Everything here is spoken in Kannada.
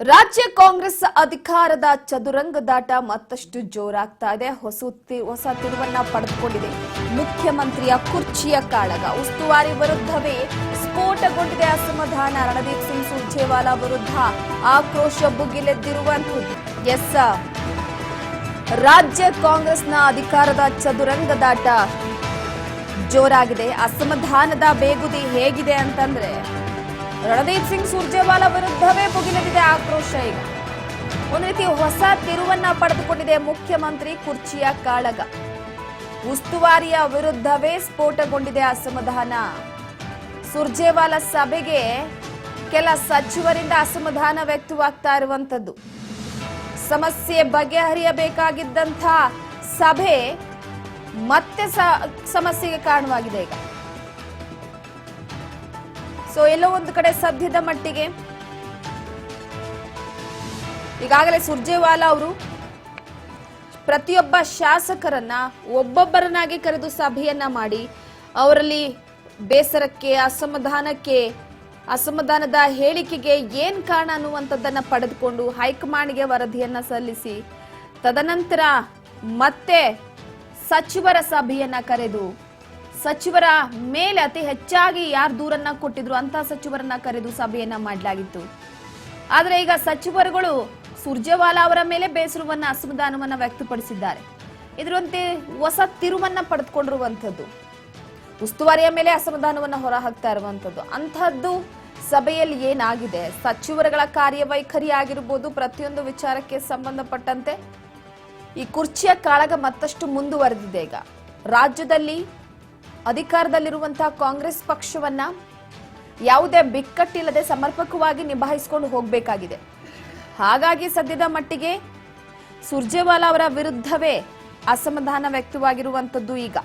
ರಾಜ್ಯ ಕಾಂಗ್ರೆಸ್ ಅಧಿಕಾರದ ಚದುರಂಗದಾಟ ಮತ್ತಷ್ಟು ಜೋರಾಗ್ತಾ ಇದೆ. ಹೊಸ ತಿರುವನ್ನ ಪಡೆದುಕೊಂಡಿದೆ. ಮುಖ್ಯಮಂತ್ರಿಯ ಕುರ್ಚಿಯ ಕಾಳಗ. ಉಸ್ತುವಾರಿ ವಿರುದ್ಧವೇ ಸ್ಫೋಟಗೊಂಡಿದೆ ಅಸಮಾಧಾನ. ರಣದೀಪ್ ಸಿಂಗ್ ಸುರ್ಜೇವಾಲಾ ವಿರುದ್ಧ ಆಕ್ರೋಶ ಭುಗಿಲೆದ್ದಿರುವಂಥದ್ದು. ರಾಜ್ಯ ಕಾಂಗ್ರೆಸ್ನ ಅಧಿಕಾರದ ಚದುರಂಗದಾಟ ಜೋರಾಗಿದೆ. ಅಸಮಾಧಾನದ ಬೇಗುದಿ ಹೇಗಿದೆ ಅಂತಂದ್ರೆ ರಣದೀಪ್ ಸಿಂಗ್ ಸುರ್ಜೇವಾಲಾ ವಿರುದ್ಧವೇ ಭುಗಿಲೆದಿದೆ ಆಕ್ರೋಶ. ಈಗ ಒಂದು ರೀತಿ ಹೊಸ ತಿರುವನ್ನ ಪಡೆದುಕೊಂಡಿದೆ ಮುಖ್ಯಮಂತ್ರಿ ಕುರ್ಚಿಯ ಕಾಳಗ. ಉಸ್ತುವಾರಿಯ ವಿರುದ್ಧವೇ ಸ್ಫೋಟಗೊಂಡಿದೆ ಅಸಮಾಧಾನ. ಸುರ್ಜೇವಾಲಾ ಸಭೆಗೆ ಕೆಲ ಸಚಿವರಿಂದ ಅಸಮಾಧಾನ ವ್ಯಕ್ತವಾಗ್ತಾ ಇರುವಂತದ್ದು. ಸಮಸ್ಯೆ ಬಗೆಹರಿಯಬೇಕಾಗಿದ್ದಂಥ ಸಭೆ ಮತ್ತೆ ಸಮಸ್ಯೆಗೆ ಕಾರಣವಾಗಿದೆ. ಈಗ ಎಲ್ಲೋ ಒಂದು ಕಡೆ ಸದ್ಯದ ಮಟ್ಟಿಗೆ ಈಗಾಗಲೇ ಸುರ್ಜೇವಾಲಾ ಅವರು ಪ್ರತಿಯೊಬ್ಬ ಶಾಸಕರನ್ನ ಒಬ್ಬೊಬ್ಬರನ್ನಾಗಿ ಕರೆದು ಸಭೆಯನ್ನ ಮಾಡಿ ಅವರಲ್ಲಿ ಬೇಸರಕ್ಕೆ, ಅಸಮಾಧಾನದ ಹೇಳಿಕೆಗೆ ಏನ್ ಕಾರಣ ಅನ್ನುವಂಥದ್ದನ್ನ ಪಡೆದುಕೊಂಡು ಹೈಕಮಾಂಡ್ಗೆ ವರದಿಯನ್ನ ಸಲ್ಲಿಸಿ ತದನಂತರ ಮತ್ತೆ ಸಚಿವರ ಸಭೆಯನ್ನ ಕರೆದು ಸಚಿವರ ಮೇಲೆ ಅತಿ ಹೆಚ್ಚಾಗಿ ಯಾರು ದೂರನ್ನ ಕೊಟ್ಟಿದ್ರು ಅಂತ ಸಚಿವರನ್ನ ಕರೆದು ಸಭೆಯನ್ನ ಮಾಡಲಾಗಿತ್ತು. ಆದ್ರೆ ಈಗ ಸಚಿವರುಗಳು ಸುರ್ಜೇವಾಲಾ ಅವರ ಮೇಲೆ ಬೇಸರವನ್ನ, ಅಸಮಾಧಾನವನ್ನ ವ್ಯಕ್ತಪಡಿಸಿದ್ದಾರೆ. ಇದರಂತೆ ಹೊಸ ತಿರುವನ್ನ ಪಡೆದುಕೊಂಡಿರುವಂತದ್ದು. ಉಸ್ತುವಾರಿಯ ಮೇಲೆ ಅಸಮಾಧಾನವನ್ನ ಹೊರ ಹಾಕ್ತಾ ಇರುವಂತದ್ದು. ಅಂತಹದ್ದು ಸಭೆಯಲ್ಲಿ ಏನಾಗಿದೆ, ಸಚಿವರುಗಳ ಕಾರ್ಯವೈಖರಿ ಆಗಿರಬಹುದು, ಪ್ರತಿಯೊಂದು ವಿಚಾರಕ್ಕೆ ಸಂಬಂಧಪಟ್ಟಂತೆ ಈ ಕುರ್ಚಿಯ ಕಾಳಗ ಮತ್ತಷ್ಟು ಮುಂದುವರೆದಿದೆ. ಈಗ ರಾಜ್ಯದಲ್ಲಿ ಅಧಿಕಾರದಲ್ಲಿರುವಂತಹ ಕಾಂಗ್ರೆಸ್ ಪಕ್ಷವನ್ನ ಯಾವುದೇ ಬಿಕ್ಕಟ್ಟಿಲ್ಲದೆ ಸಮರ್ಪಕವಾಗಿ ನಿಭಾಯಿಸಿಕೊಂಡು ಹೋಗಬೇಕಾಗಿದೆ. ಹಾಗಾಗಿ ಸದ್ಯದ ಮಟ್ಟಿಗೆ ಸುರ್ಜೇವಾಲಾ ಅವರ ವಿರುದ್ಧವೇ ಅಸಮಾಧಾನ ವ್ಯಕ್ತವಾಗಿರುವಂತದ್ದು. ಈಗ